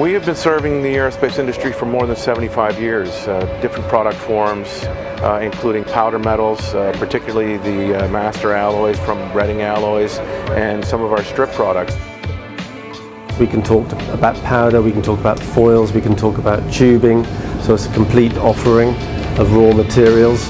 We have been serving the aerospace industry for more than 75 years. Different product forms, including powder metals, particularly the master alloys from Reading Alloys, and some of our strip products. We can talk about powder, we can talk about foils, we can talk about tubing, so it's a complete offering of raw materials.